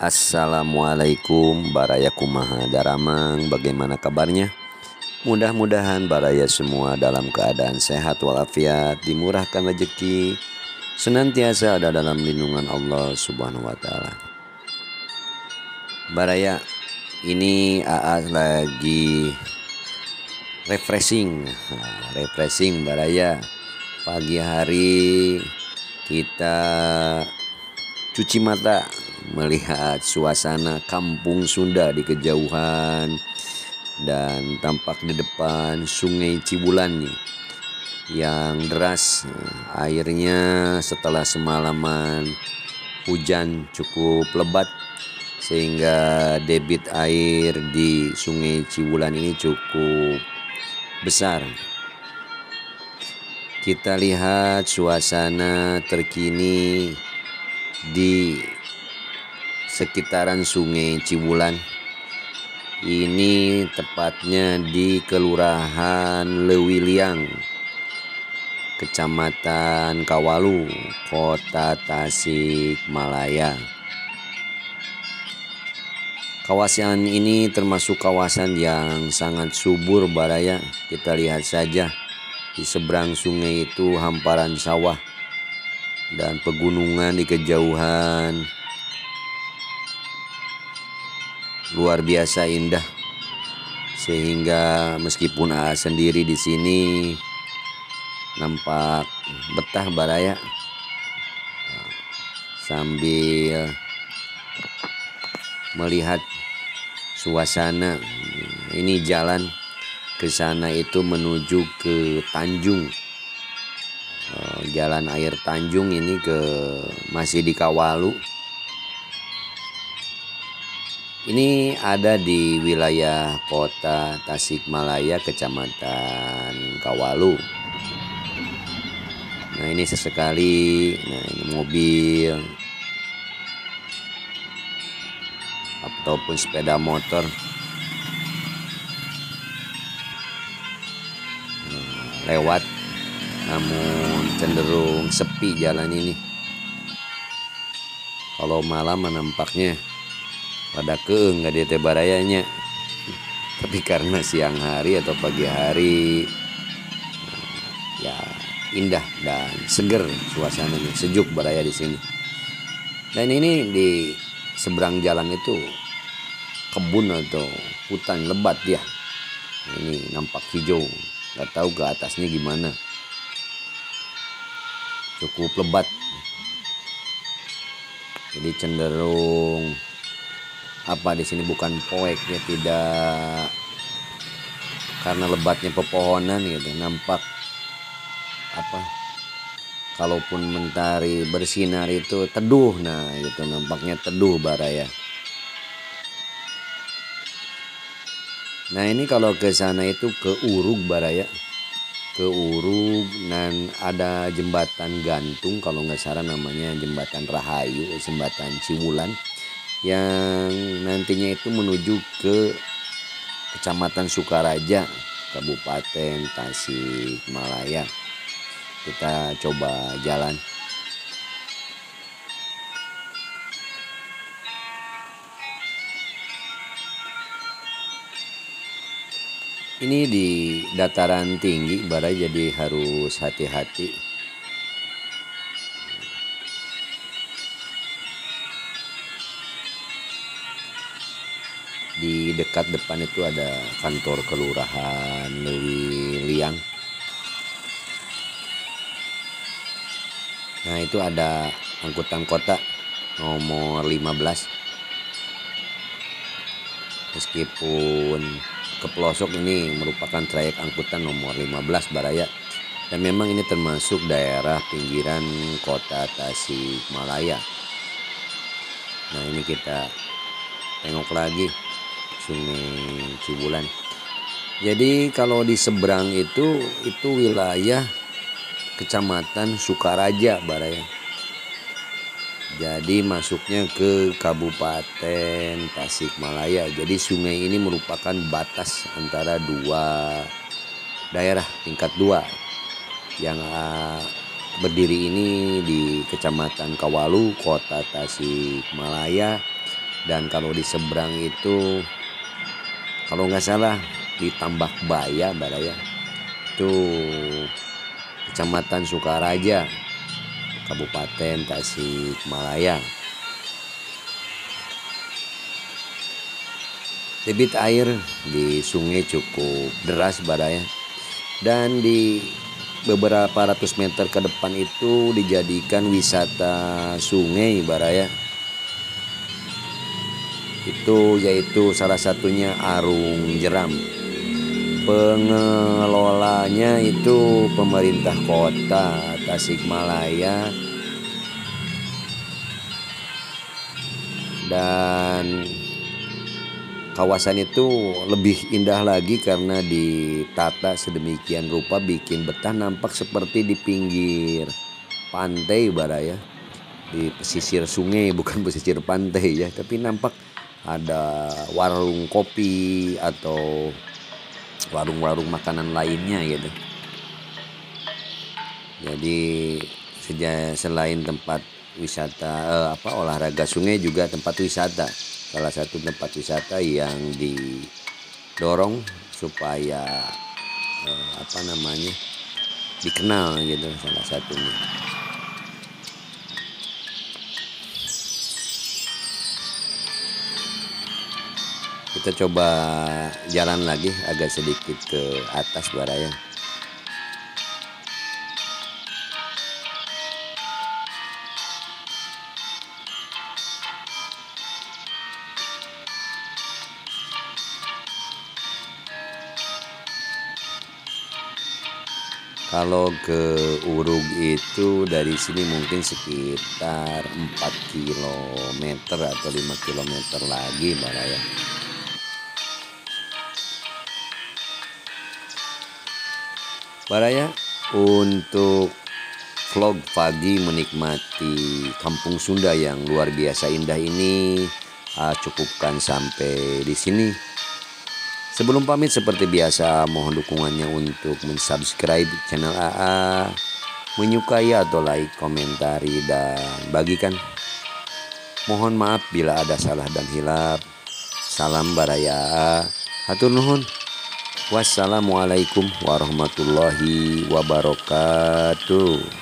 Assalamualaikum Baraya kumaha daramang, bagaimana kabarnya? Mudah-mudahan Baraya semua dalam keadaan sehat walafiat, dimurahkan rezeki, senantiasa ada dalam lindungan Allah Subhanahu wa taala. Baraya, ini AA lagi refreshing Baraya. Pagi hari kita cuci mata melihat suasana kampung Sunda di kejauhan, dan tampak di depan Sungai Cibulan nih yang deras airnya setelah semalaman hujan cukup lebat, sehingga debit air di Sungai Cibulan ini cukup besar. Kita lihat suasana terkini di sekitaran Sungai Cibulan. Ini tepatnya di Kelurahan Lewiliang, Kecamatan Kawalu, Kota Tasikmalaya. Kawasan ini termasuk kawasan yang sangat subur Baraya. Kita lihat saja di seberang sungai itu hamparan sawah dan pegunungan di kejauhan. Luar biasa indah, sehingga meskipun AA sendiri di sini nampak betah Baraya, sambil melihat suasana. Ini jalan ke sana itu menuju ke Tanjung, jalan air Tanjung ini masih di Kawalu. Ini ada di wilayah Kota Tasikmalaya, Kecamatan Kawalu. Nah ini sesekali, ini mobil ataupun sepeda motor lewat, namun cenderung sepi jalan ini. Kalau malam nampaknya pada keeng nggak di Barayanya, tapi karena siang hari atau pagi hari ya indah dan seger suasananya, sejuk Baraya di sini. Dan ini di seberang jalan itu kebun atau hutan lebat ya. Ini nampak hijau, nggak tahu ke atasnya gimana, cukup lebat. Jadi cenderung di sini bukan poek ya, tidak, karena lebatnya pepohonan gitu, nampak kalaupun mentari bersinar itu teduh, nah gitu nampaknya teduh Baraya. Nah ini kalau ke sana itu ke Urug Baraya, ke Urug, dan ada jembatan gantung kalau nggak salah namanya jembatan Rahayu, jembatan Cibulan, yang nantinya itu menuju ke Kecamatan Sukaraja, Kabupaten Tasikmalaya. Kita coba jalan. Ini di dataran tinggi Baraya, jadi harus hati-hati. Di dekat depan itu ada kantor kelurahan Lewiliang. Nah itu ada angkutan kota nomor 15. Meskipun ke pelosok, ini merupakan trayek angkutan nomor 15 Baraya. Dan memang ini termasuk daerah pinggiran Kota Tasikmalaya. Nah ini kita tengok lagi Sungai Cibulan. Jadi kalau di seberang itu wilayah Kecamatan Sukaraja Baraya. Jadi masuknya ke Kabupaten Tasikmalaya. Jadi sungai ini merupakan batas antara dua daerah tingkat 2 yang berdiri ini di Kecamatan Kawalu, Kota Tasikmalaya, Dan kalau di seberang itu kalau nggak salah di Tambak Baya baraya, itu Kecamatan Sukaraja, Kabupaten Tasikmalaya. Debit air di sungai cukup deras baraya, dan di beberapa ratus meter ke depan itu dijadikan wisata sungai baraya. Itu yaitu salah satunya Arung Jeram. Pengelolanya itu pemerintah kota Tasikmalaya, dan kawasan itu lebih indah lagi karena ditata sedemikian rupa bikin betah, nampak seperti di pinggir pantai baraya, di pesisir sungai bukan pesisir pantai ya, tapi nampak ada warung kopi atau warung-warung makanan lainnya gitu. Jadi selain tempat wisata olahraga sungai, juga tempat wisata, salah satu tempat wisata yang didorong supaya dikenal gitu, salah satunya. Kita coba jalan lagi agak sedikit ke atas baraya. Kalau ke Urug itu dari sini mungkin sekitar 4 km atau 5 km lagi baraya. Baraya, untuk vlog pagi menikmati Kampung Sunda yang luar biasa indah ini cukupkan sampai di sini. Sebelum pamit seperti biasa, mohon dukungannya untuk mensubscribe channel AA, menyukai atau like, komentari, dan bagikan. Mohon maaf bila ada salah dan hilaf. Salam baraya, hatur nuhun. Wassalamualaikum warahmatullahi wabarakatuh.